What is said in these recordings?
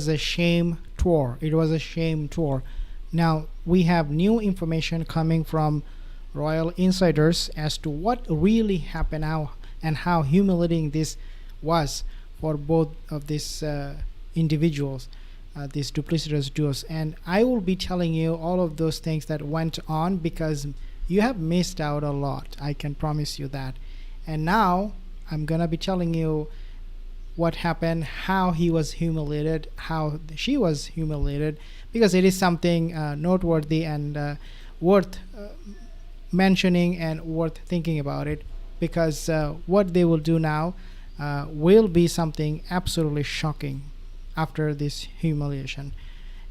was a shame tour. It was a shame tour. Now we have new information coming from royal insiders as to what really happened now and how humiliating this was for both of these individuals, these duplicitous duos. And I will be telling you all of those things that went on, because you have missed out a lot, I can promise you that. And now I'm gonna be telling you what happened, how he was humiliated, how she was humiliated, because it is something noteworthy and worth mentioning and worth thinking about it, because what they will do now will be something absolutely shocking after this humiliation.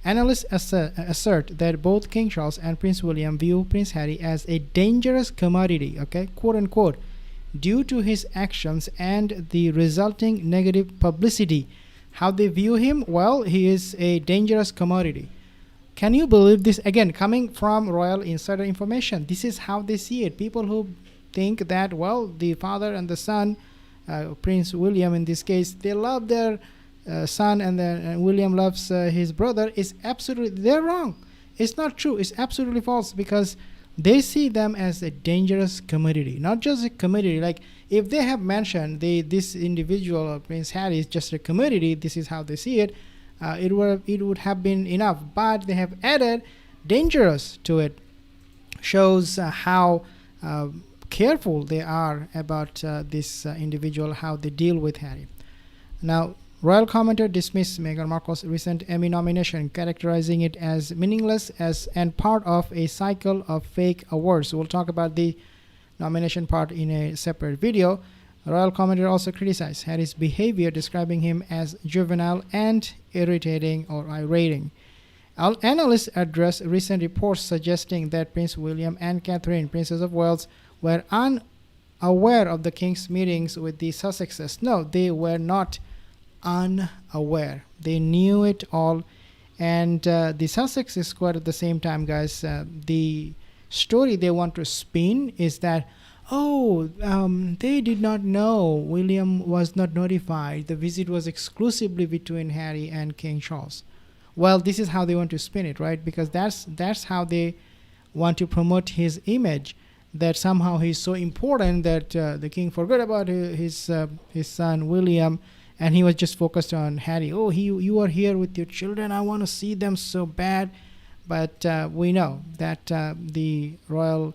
Analysts assert that both King Charles and Prince William view Prince Harry as a dangerous commodity, okay, quote unquote, due to his actions and the resulting negative publicity. How they view him? Well, he is a dangerous commodity. Can you believe this? Again, coming from royal insider information, this is how they see it. People who think that, well, the father and the son, Prince William in this case, they love their son, and then William loves his brother, is absolutely, they're wrong. It's not true. It's absolutely false, because they see them as a dangerous commodity. Not just a commodity, like if they have mentioned this individual, Prince Harry, is just a commodity, this is how they see it, it would have been enough. But they have added dangerous to it. Shows how careful they are about this individual, how they deal with Harry. Now, royal commentator dismissed Meghan Markle's recent Emmy nomination, characterizing it as meaningless and part of a cycle of fake awards. We'll talk about the nomination part in a separate video. Royal commentator also criticized Harry's behavior, describing him as juvenile and irritating or irritating. Analysts addressed recent reports suggesting that Prince William and Catherine, Princess of Wales, were unaware of the King's meetings with the Sussexes. No, they were not unaware. They knew it all. And the Sussex squad at the same time, guys, the story they want to spin is that, they did not know, William was not notified, the visit was exclusively between Harry and King Charles. Well, this is how they want to spin it, right? Because that's how they want to promote his image, that somehow he's so important that the king forgot about his son William, and he was just focused on Harry. Oh, you are here with your children, I want to see them so bad. But we know that the royal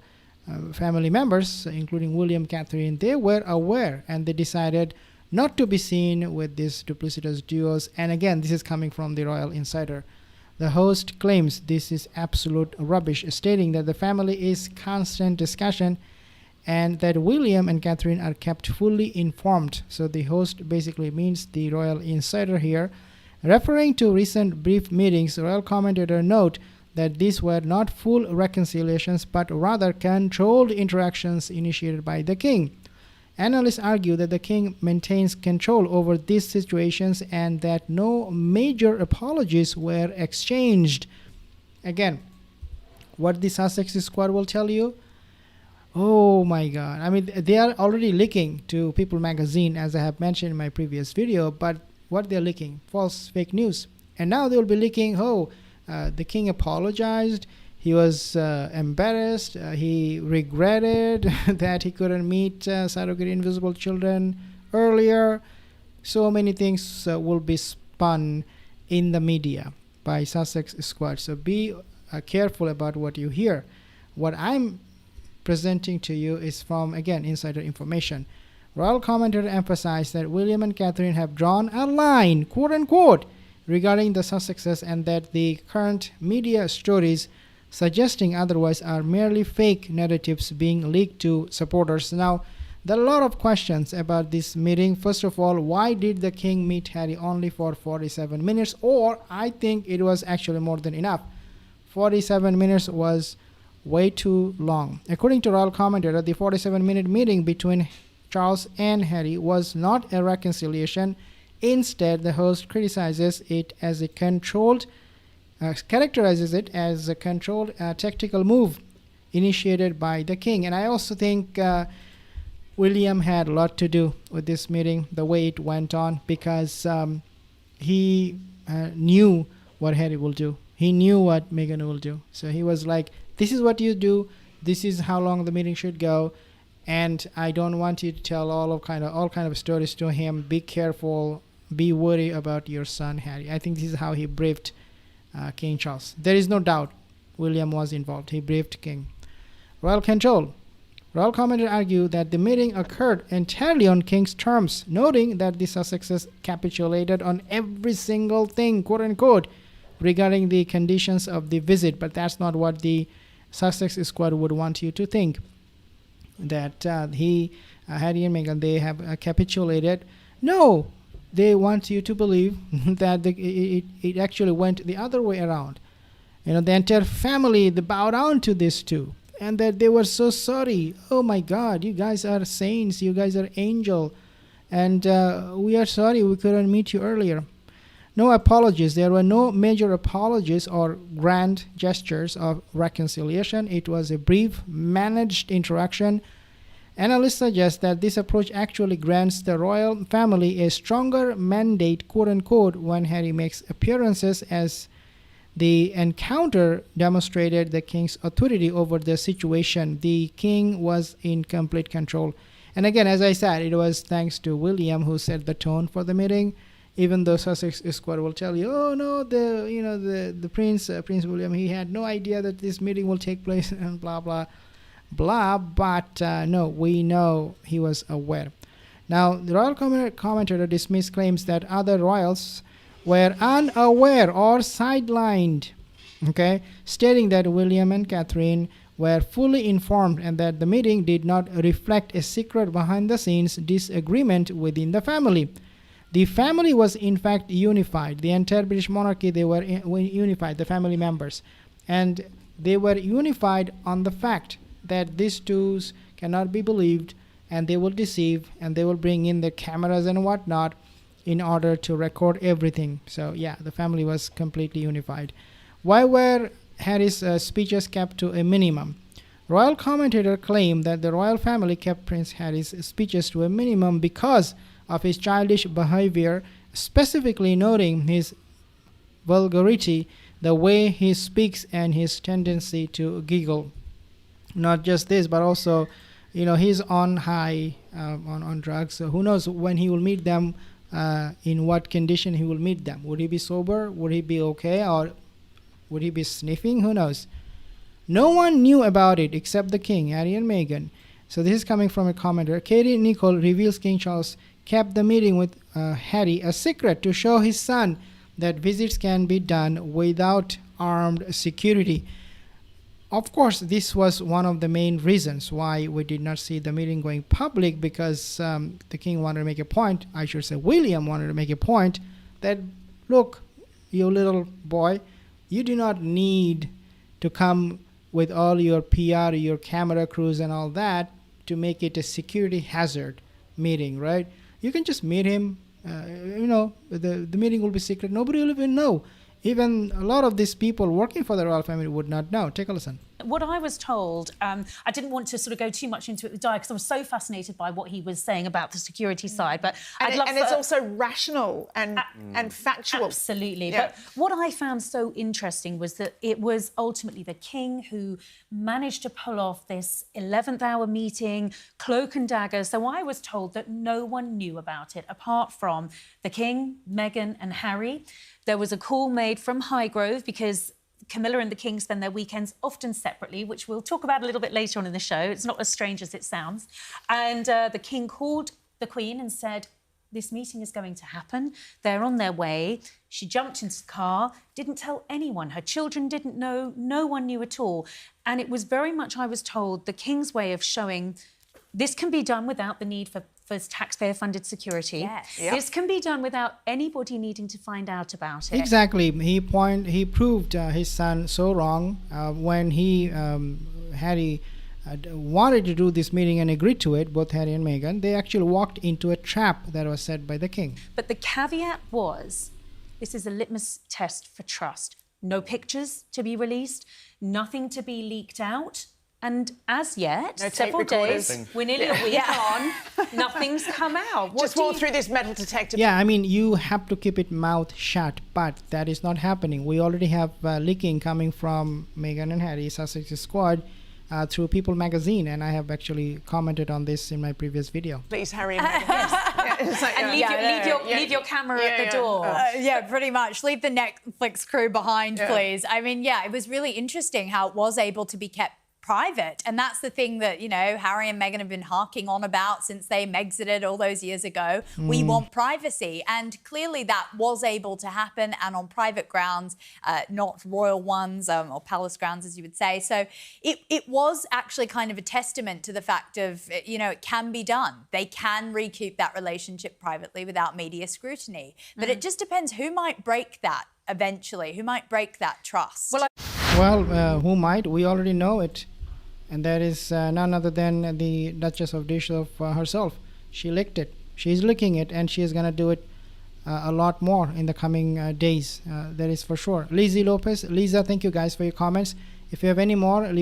family members, including William, Catherine, they were aware, and they decided not to be seen with these duplicitous duos. And again, this is coming from the royal insider. The host claims this is absolute rubbish, stating that the family is constant discussion and that William and Catherine are kept fully informed. So the host basically means the royal insider here. Referring to recent brief meetings, royal commentator note that these were not full reconciliations but rather controlled interactions initiated by the king. Analysts argue that the king maintains control over these situations and that no major apologies were exchanged. Again, what the Sussex squad will tell you, oh my god, I mean, they are already leaking to People magazine, as I have mentioned in my previous video, but what they're leaking? False, fake news. And now they'll be leaking, the king apologized, he was embarrassed, he regretted that he couldn't meet surrogate invisible children earlier. So many things will be spun in the media by Sussex squad. So be careful about what you hear. What I'm presenting to you is from, again, insider information. Royal commentator emphasized that William and Catherine have drawn a line, quote unquote, regarding the Sussexes, and that the current media stories suggesting otherwise are merely fake narratives being leaked to supporters. Now, there are a lot of questions about this meeting. First of all, why did the king meet Harry only for 47 minutes? Or I think it was actually more than enough. 47 minutes was way too long. According to royal commentator, the 47-minute meeting between Charles and Harry was not a reconciliation. Instead, the host criticizes it as a characterizes it as a controlled tactical move initiated by the king. And I also think William had a lot to do with this meeting, the way it went on, because he knew what Harry will do. He knew what Meghan will do. So he was like, "This is what you do. This is how long the meeting should go, and I don't want you to tell all kind of stories to him. Be careful. Be worried about your son Harry." I think this is how he briefed King Charles. There is no doubt William was involved. He briefed King. Royal control. Royal commentators argue that the meeting occurred entirely on King's terms, noting that the Sussexes capitulated on every single thing, quote unquote, regarding the conditions of the visit. But that's not what the Sussex squad would want you to think. That Harry and Meghan, they have capitulated. No, they want you to believe that it actually went the other way around. The entire family, they bowed down to this too. And that they were so sorry. Oh my God, you guys are saints. You guys are angel. And we are sorry we couldn't meet you earlier. No apologies. There were no major apologies or grand gestures of reconciliation. It was a brief, managed interaction. Analysts suggest that this approach actually grants the royal family a stronger mandate, quote unquote, when Harry makes appearances, as the encounter demonstrated the king's authority over the situation. The king was in complete control. And again, as I said, it was thanks to William who set the tone for the meeting. Even though Sussex squad will tell you, "Oh no, the Prince William, he had no idea that this meeting will take place," and blah blah blah. But no, we know he was aware. Now, the royal commentator dismissed claims that other royals were unaware or sidelined, okay, stating that William and Catherine were fully informed and that the meeting did not reflect a secret behind-the-scenes disagreement within the family. The family was in fact unified. The entire British monarchy, they were unified, the family members. And they were unified on the fact that these twos cannot be believed, and they will deceive, and they will bring in the cameras and whatnot in order to record everything. So yeah, the family was completely unified. Why were Harry's speeches kept to a minimum? Royal commentator claimed that the royal family kept Prince Harry's speeches to a minimum because of his childish behavior, specifically noting his vulgarity, the way he speaks, and his tendency to giggle. Not just this, but also, he's on high, on drugs. So who knows when he will meet them, in what condition he will meet them. Would he be sober? Would he be okay? Or would he be sniffing? Who knows? No one knew about it except the king, Harry and Meghan. So this is coming from a commenter. Katie Nicole reveals King Charles kept the meeting with Harry a secret to show his son that visits can be done without armed security. Of course, this was one of the main reasons why we did not see the meeting going public, because the king wanted to make a point, I should say William wanted to make a point, that, look, you little boy, you do not need to come with all your PR, your camera crews and all that to make it a security hazard meeting, right? You can just meet him, the meeting will be secret, nobody will even know. Even a lot of these people working for the royal family would not know. Take a listen. What I was told, I didn't want to sort of go too much into it with Di because I was so fascinated by what he was saying about the security side. But it's also rational and factual. Absolutely. Yeah. But what I found so interesting was that it was ultimately the king who managed to pull off this 11th hour meeting, cloak and dagger. So I was told that no one knew about it apart from the king, Meghan and Harry. There was a call made from Highgrove because Camilla and the king spend their weekends often separately, which we'll talk about a little bit later on in the show. It's not as strange as it sounds. And the king called the queen and said, this meeting is going to happen. They're on their way. She jumped into the car, didn't tell anyone. Her children didn't know. No one knew at all. And it was very much, I was told, the king's way of showing this can be done without the need for taxpayer-funded security. Yes. Yep. This can be done without anybody needing to find out about it. Exactly. He proved his son so wrong when Harry wanted to do this meeting and agreed to it, both Harry and Meghan. They actually walked into a trap that was set by the king. But the caveat was, this is a litmus test for trust. No pictures to be released, nothing to be leaked out. And as yet, No tape several recorders. days, we're nearly a week on, nothing's come out. What Just walk through this metal detector. Yeah, I mean, you have to keep it mouth shut, but that is not happening. We already have leaking coming from Meghan and Harry, Sussex Squad, through People magazine, and I have actually commented on this in my previous video. Please, Harry and Meghan. Yes. Yeah, it's like, And leave your camera at the door. Yeah, pretty much. Leave the Netflix crew behind, please. I mean, yeah, it was really interesting how it was able to be kept private. And that's the thing that, you know, Harry and Meghan have been harking on about since they Mexited all those years ago. We want privacy. And clearly that was able to happen and on private grounds, not royal ones or palace grounds, as you would say. So it was actually kind of a testament to the fact of, you know, it can be done. They can recoup that relationship privately without media scrutiny. But it just depends who might break that eventually, who might break that trust. Well, who might? We already know it. And that is none other than the Duchess of Dusseldorf herself. She licked it. She's licking it, and she is going to do it a lot more in the coming days. That is for sure. Lizzie Lopez. Lisa, thank you guys for your comments. If you have any more, leave